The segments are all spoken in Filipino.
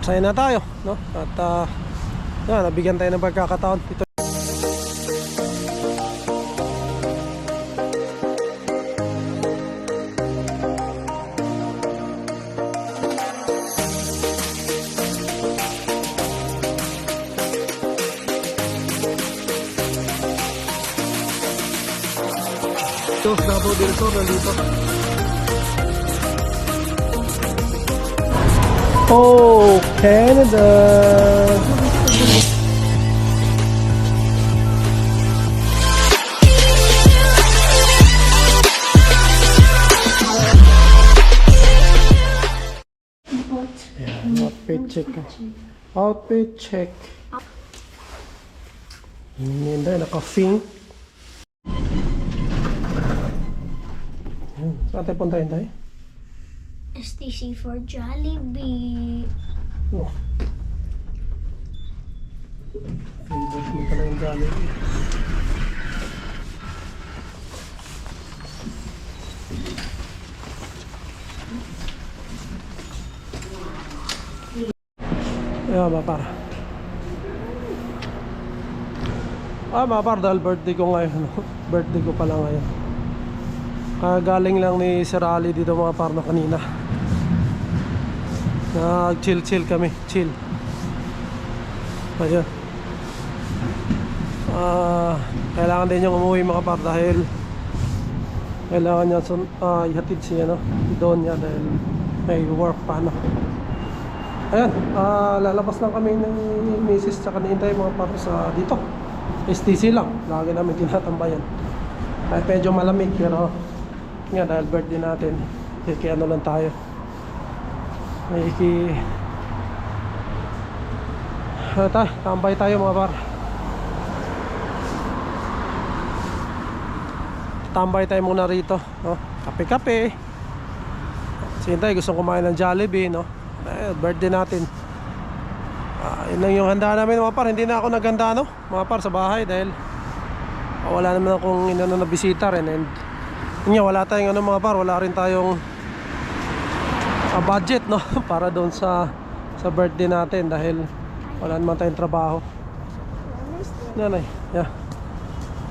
Masaya na tayo, no? At nabigyan tayo ng pagkakataon. Ito. Ito, Davao del Sur, nandito. Oh, Canada! Yeah, outfit check. Outfit check. Hindi, naka-fink. Saan tayo puntahin tayo? STC for Jollibee. Oh. Favorite mo pala yung Jollibee. Ayan, mapar. Mapar, dahil birthday ko ngayon. Birthday ko pala ngayon. Galing lang ni Sir Ali dito mga parno kanina. Nag-chill kami, chill. Ayun. Kailangan din yung umuwi mga par dahil kailangan niya ihatid siya, no? Doon niya dahil may work pa, no? Ayan, lalabas lang kami ng misis tsaka niintay mga par sa dito. STC lang, lagi namin tinatambayan. Kahit medyo malamig pero nga dahil birthday natin, ano lang tayo. Tambay tayo mga par. Tambay tayo muna rito, no? Kape-kape. Sintay gusto kumain ng Jollibee, no? Birthday natin. Yun lang yung handa namin mga par. Hindi na ako naghanda, no? Mga par sa bahay dahil wala naman akong inano na bisita rin. And wala tayong mga par, wala rin tayong budget, no? Para doon sa birthday natin dahil wala naman tayong trabaho. Nanay, yeah.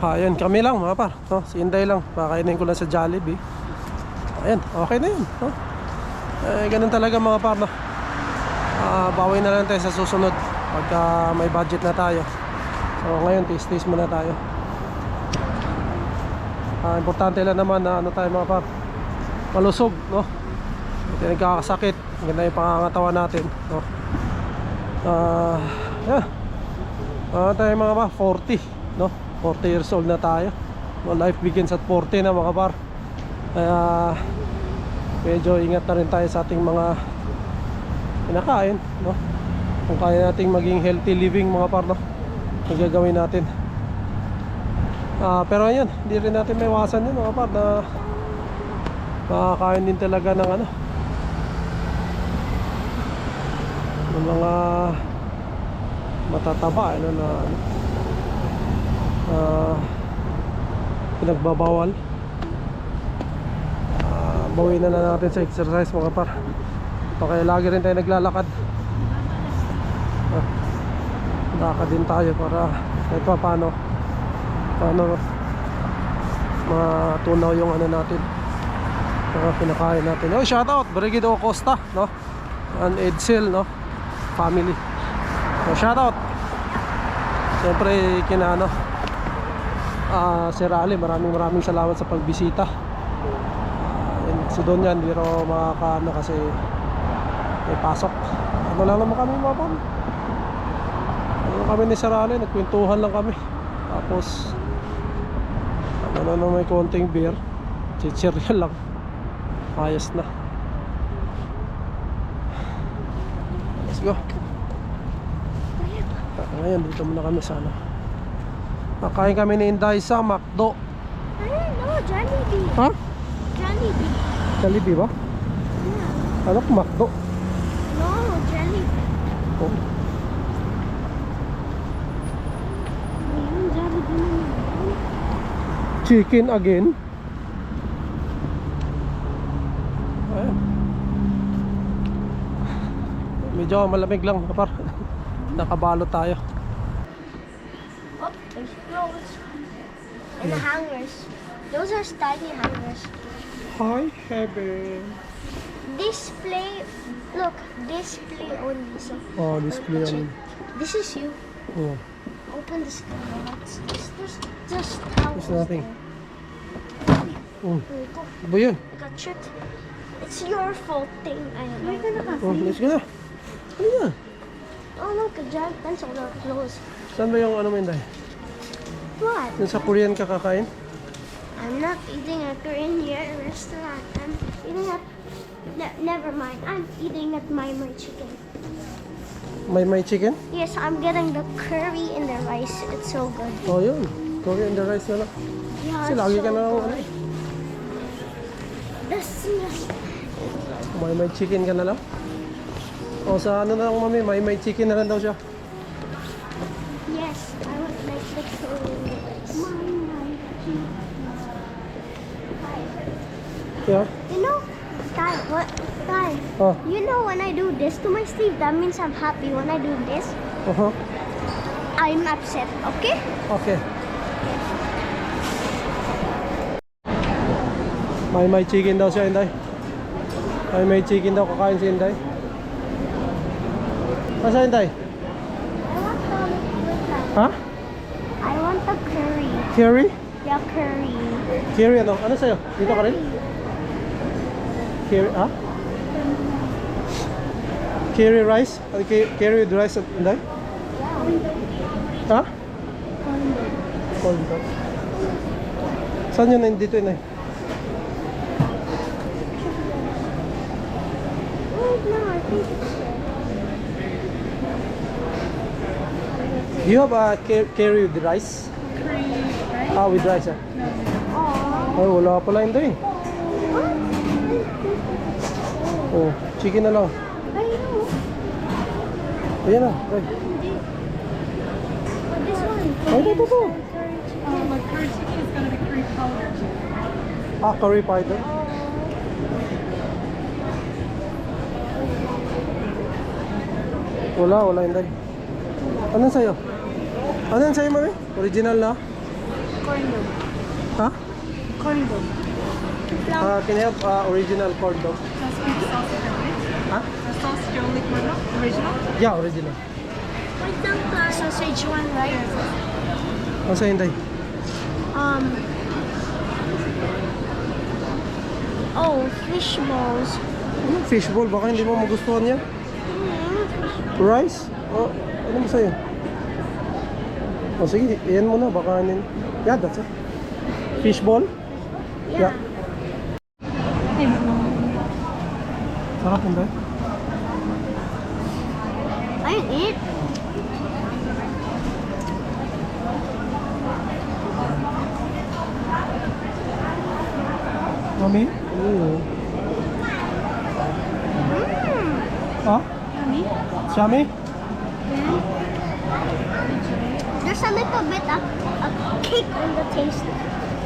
Ayun, kami lang mga par, no? Si Inday lang, pakainin ko lang sa Jollibee. Ayun, okay na yun, no? Ganun talaga mga par, no? Bawi na lang tayo sa susunod pagka may budget na tayo. So ngayon, tis-tis muna tayo. Importante lang naman na tayo mga par, malusog, no? Hindi nagkakasakit, ganda yung pangangatawan natin, no? Yeah. Tayo mga par, 40, no? 40 years old na tayo, no? Life begins at 40 na mga par. Kaya medyo ingat na rin tayo sa ating mga kinakain, no? Kung kaya nating maging healthy living mga par, no? Ang gagawin natin. Pero yun, hindi rin natin may iwasan yun mga par na makakain din talaga ng ng mga matataba, na pinagbabawal. Bawiin na natin sa exercise mga par. Kaya lagi rin tayo naglalakad. Lakad din tayo para kahit paano matunaw yung natin, pinakain natin. Oh, shout out Brigido Costa, no? And Edsel, no? Family. So, shout out. Siyempre Sir Ali, maraming salamat sa pagbisita. Si Don yan, hindi rin makakaano kasi may pasok. Lang naman kami mga pan. Kami ni Sir Ali, nagkwentuhan lang kami. Tapos may konting beer, chichirya lang, ayos na. Let's go. Ngayon dito muna kami sa nakain kami ni Inday sa McDo. No, Jollibee. Ha? Jollibee. Jollibee ba? Yeah. Ano kung McDo? No, Jollibee. Oh. Ayun, Jollibee naman. Chicken again. Ayan. Medyo malamig lang mga par. Nakabalot tayo. Oh, there's clothes. And the hangers. Those are tiny hangers. Hi, heaven. Display. Look, display only. So, Oh, display check. on. This is you. Oh, Open this door. What's this? There's just towels. there's nothing. Oh, There you go. ano ba yun? I got shit. It's your fault thing. I don't know. Oh, let's go na. Ano yan? Oh, look, a giant pencil. They're closed. Saan ba yung ano mo yun dahil? What? Yung sa Korean ka kakain? I'm not eating at Korean restaurant. I'm eating at. Never mind. I'm eating at my chicken. May chicken? Yes, I'm getting the curry and the rice. It's so good. Oh, yun. Korean the rice na lang. Yeah, Kasi it's lagi so ka na lang, good. ano, The smell. may chicken ka na lang. O sa ano na lang mami, may chicken na lang daw siya. Yes, I would like the curry and the rice. Yeah. You know, Guy, what? Guy, Oh, you know when I do this to my sleeve, that means I'm happy. When I do this, uh-huh. I'm upset, okay? Okay. May chicken daw siya, Inday. May chicken daw kakain si Inday. Masa Inday? I want the Ha? I want the curry. Curry? Yeah, curry. Curry ano? Ano sa'yo? Dito ka rin? Curry, ha? Curry rice? Curry with rice, Inday? Ha? Corn dog. Saan yun dito, Inday? Oh, no, I think it's there. Do you have a curry with rice? Ah, with rice, ah. Aww. Ay, wala pala Inday. Oh, chicken na lang. I know. Ayan na, right. But this one. Ay, ito. Like curry chicken is gonna be curry powder. Ah, curry powder. Wala Inday. Anong sa'yo? Anong sa'yo, mami? Original na? Corn dog. Ha? Corn dog. Can I have original corn dog? That's with sausage, right? Ha? The sausage only corn dog, original. Yeah, original. What's the sausage one, right? Ano sa'yo, Inday? Oh, fish balls. Fishball, baka hindi mo magustuhan yan. Rice? Oh, ano mo sa'yo? Oh, sige, iyan mo na, baka anin. Yeah, that's it. Fishball? Yeah. Sarap, Inday. I eat. Mami? Oo. Ha? Yummy? There's a little bit of kick on the taste.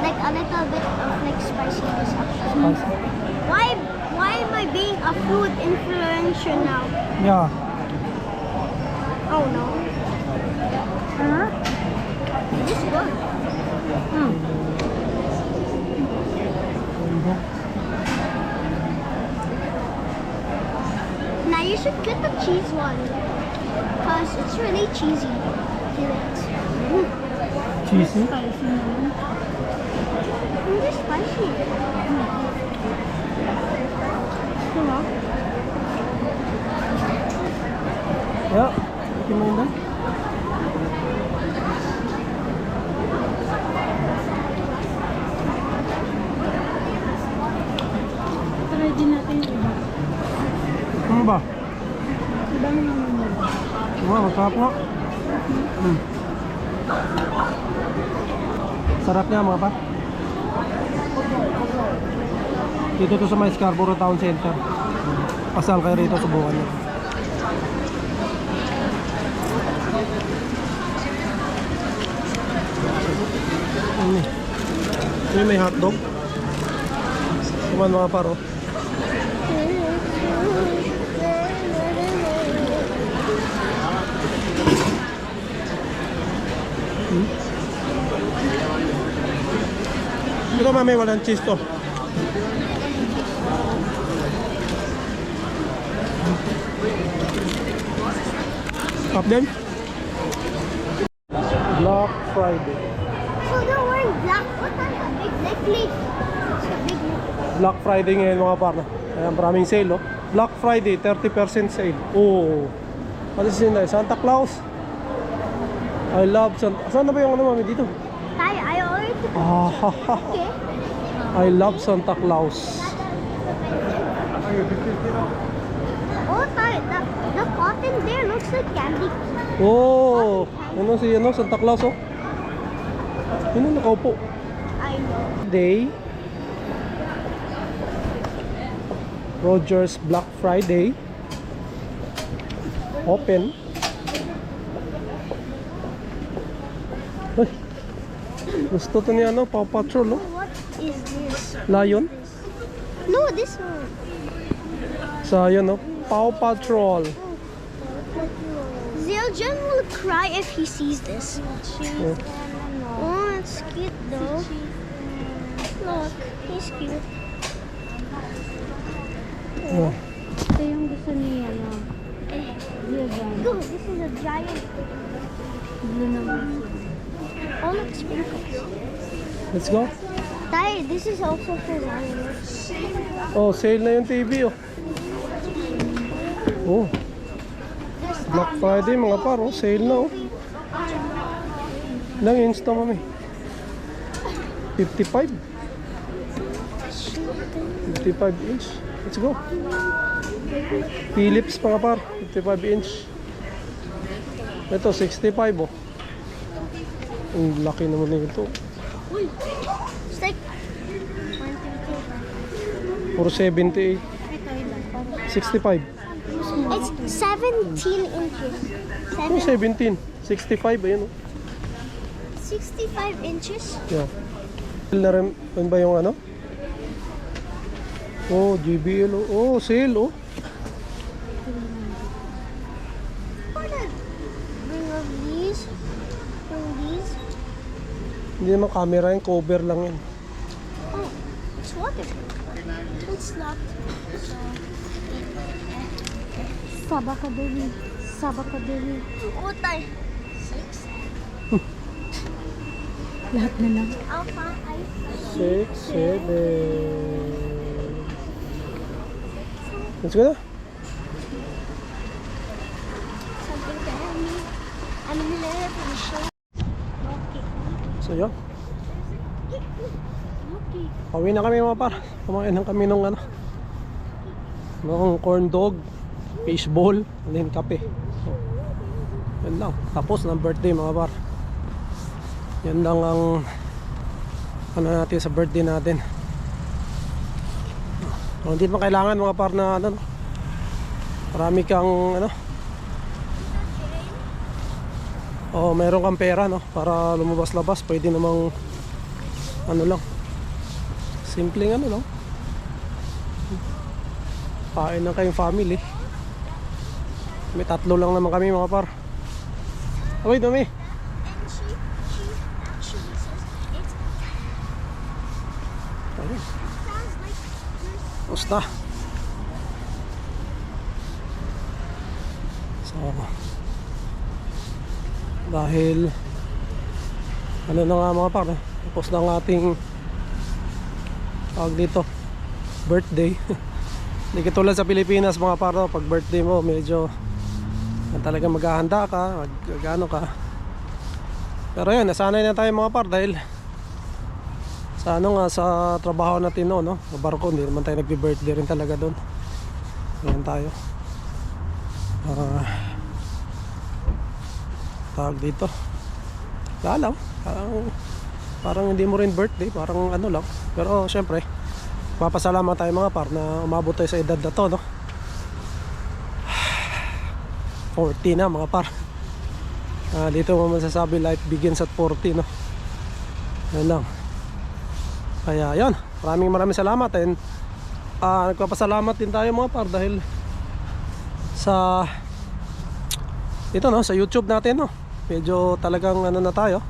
Like a little bit of like spiciness. Spicy? Why am I being a food influencer now? Yeah. Oh no. Huh? This is good. Now you should get the cheese one. Because it's really cheesy. Feel it. Cheesy? It's spicy. Yeah. Ikin mo Inday? Try din natin yung iba. Ano ba? Ibang naman. Wow, masarap nga. Sarap nga mga pa. Dito to sa may Scarborough Town Center. Pasal kayo rito, subukan nyo. Ito yung may hotdog. Kuman mga paro. mami, walang cheese to. Up din. Black Friday. So they're wearing black. What kind of big necklace? It's a big necklace. Black Friday ngayon mga parna. Ayan, maraming sale, oh. Black Friday, 30% sale. Oh. Ano si Sinday? Santa Claus. I love Santa. Saan na ba yung ano mami dito? Tayo, I already took a Ah, ha, ha. okay. I love Santa Claus. Oh, tayo, the cotton there looks like candy. Oh. Ano si ano? Santa Claus, oh. Ano nakaupo? I know. Day. Rogers Black Friday. Open. Ay. Gusto to niya ano, Paw Patrol, oh. What is this? Lion. No, this one. Sa yun, oh. Paw Patrol. Zildjian will cry if he sees this. Oh. Oh, it's cute though. Look, he's cute. Oh. Ito yung gusto niya, no? Zildjian. Go, this is a giant. Blue naman. Oh, look, sprinkles. Let's go. Dai, this is also for Zion. Oh, sale na yung TV, oh. Oh, Black Friday mga par, oh. Sale na, oh. Ilang inch to, mami? 55? 55 inch. Let's go. Philips mga par, 55 inch. Ito, 65, oh. Ang laki naman nito. It's like 1, 2, 3, 4. Puro 78. 65. It's 17 inches. Oh, 17. 65, ayun, oh. 65 inches. Yeah. Na rin ba yung ano? Oh, JBL, oh. Oh, sale, oh. Bring of these. Bring these. Hindi naman camera yung cover lang yun. Oh, it's waterproof. It's locked. Sabakadeli. Sabakadeli. Oh, tayo. 6. Lahat na lang. Alpha, I. 6, 7. Let's go na. Something to help me. I'm in the show. Okay. So yun. Okay. Pauwi na kami mga par. Kumain na kami nung ano. Nung corn dog, fishball, and then kape. So, yan lang. Tapos ng birthday mga par. Yan lang ang ano natin sa birthday natin. So, hindi pa kailangan mga par na ano. Marami kang ano. Oh, meron kang pera no para lumabas-labas, pwede namang ano lang. Simpleng ano lang. Kain na kayong family. May 3 lang naman kami mga par. Okay, dumi. And she actually says it's Ayun. sounds like there's Basta. So, dahil ano na nga mga par, tapos na ang ating tawag dito birthday. Hindi katulad sa Pilipinas mga par, pag birthday mo medyo talaga maghahanda ka, magano ka. Pero yun, nasanay na tayo mga par dahil sa ano nga, sa trabaho natin no, sa barko, hindi naman tayo nagbi-birthday rin talaga doon. Ayan tayo. Tawag dito. Lalaw. Parang hindi mo rin birthday, parang ano lang. Pero syempre, papasalamat tayo mga par na umabot tayo sa edad na to, no? 40 na mga par. Dito mo masasabi life begins at 40, no? Yan lang. Kaya yun, maraming salamat. And nagpapasalamat din tayo mga par dahil sa ito no, sa YouTube natin no. Medyo talagang ano na tayo.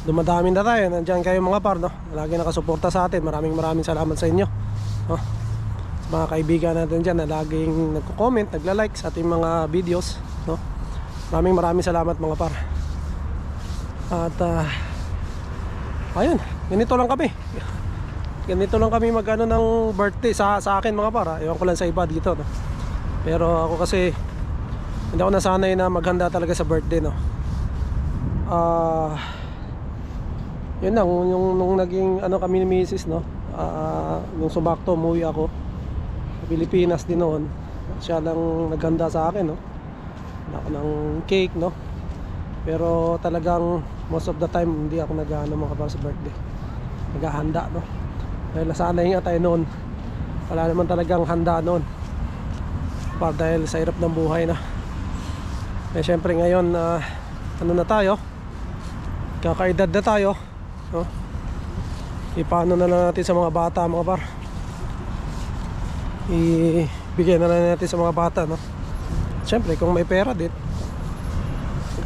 dumadami na tayo. Nandiyan kayo mga par, no? Lagi nakasuporta sa atin. Maraming salamat sa inyo, no? Sa mga kaibigan natin dyan na laging nagko-comment, nagla-like sa ating mga videos, no? Maraming salamat mga par. At ayun, ganito lang kami. Ganito lang kami mag-ano ng birthday sa akin mga par. Ewan ko lang sa iba dito, no? Pero ako kasi hindi ako nasanay na maghanda talaga sa birthday, no? Yun lang, nung naging ano kami ni Mrs., no? Nung sumakto, umuwi ako sa Pilipinas din noon. Siya lang naghanda sa akin, no? Handa ako ng cake, no? Pero talagang most of the time hindi ako nag-ano mga par sa birthday. Naghahanda, no? Dahil nasanay nga tayo noon. Wala naman talagang handa noon. Dahil sa hirap ng buhay na. Eh syempre ngayon ano na tayo, kakaedad na tayo, no? Ipaano na lang natin sa mga bata mga par. Ibigay na lang natin sa mga bata, no? Syempre kung may pera din,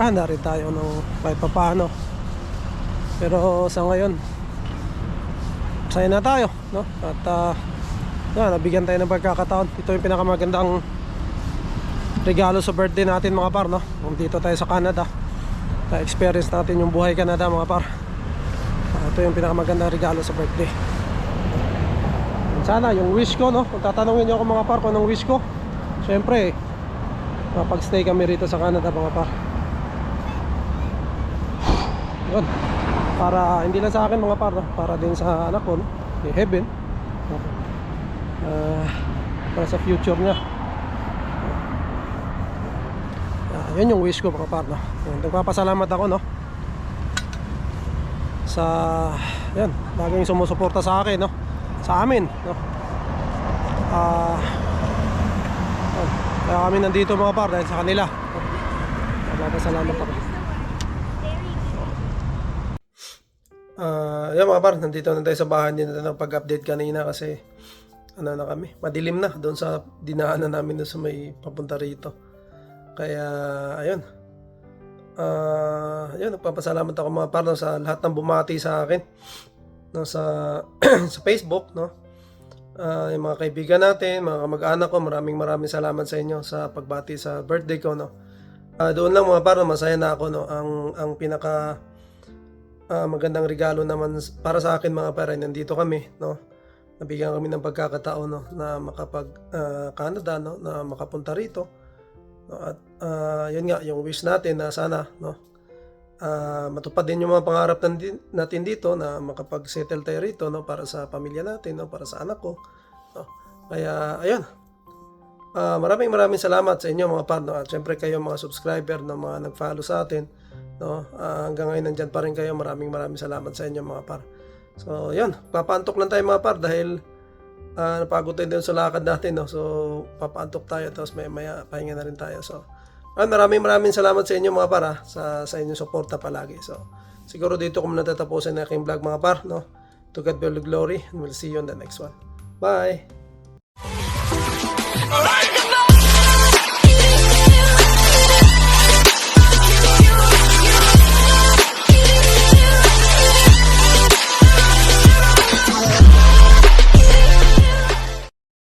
handa rin tayo ng kahit papaano. Pero sa ngayon masaya na tayo, no? At nabigyan tayo ng pagkakataon. Ito yung pinakamagandang regalo sa birthday natin mga par, no? Kung dito tayo sa Canada, na-experience natin yung buhay Canada mga par. Ito yung pinakamagandang regalo sa birthday. Sana yung wish ko, no? Kung tatanungin nyo ako mga par kung anong wish ko, syempre mapag-stay kami rito sa Canada mga par. Yun. Para hindi lang sa akin mga par, no? Para din sa anak ko, no? Kay Heaven, para sa future niya. Yun yung wish ko mga par, no? Nagpapasalamat ako, no? Sa yan, laging sumusuporta sa akin, no? Sa amin, no? Kaya kami nandito mga par dahil sa kanila, no? Nagpapasalamat ako. Yan mga par, nandito na tayo sa bahay. Hindi na tayo pag-update kanina kasi ano na kami, madilim na doon sa dinaanan namin doon sa may papunta rito. Kaya ayun, ayun, nagpapasalamat ako mga par, no, sa lahat ng bumati sa akin, no, sa sa Facebook, no? Yung mga kaibigan natin, mga kamag-anak ko, maraming salamat sa inyo sa pagbati sa birthday ko, no? Doon lang mga par, no, masaya na ako, no? Ang pinaka magandang regalo naman para sa akin mga par, nandito kami, no? Nabigyan kami ng pagkakataon, no, na makapag Canada, no, na makapunta rito, no? At yun nga yung wish natin na sana, no, matupad din yung mga pangarap natin dito na makapag-settle tayo rito, no, para sa pamilya natin, no, para sa anak ko, no? Kaya ayun, maraming salamat sa inyo mga par, no? At syempre kayo mga subscriber na mga nag-follow sa atin, no, hanggang ngayon nandyan pa rin kayo. Maraming salamat sa inyo mga par. So yun, papaantok lang tayo mga par dahil napagod tayo din sa lakad natin, no? So papaantok tayo tapos maya pahinga na rin tayo. So maraming salamat sa inyo mga par, sa inyong suporta palagi. So siguro dito ko muna tatapusin ang aking vlog mga par, no? To God be all the glory, and we'll see you on the next one. Bye!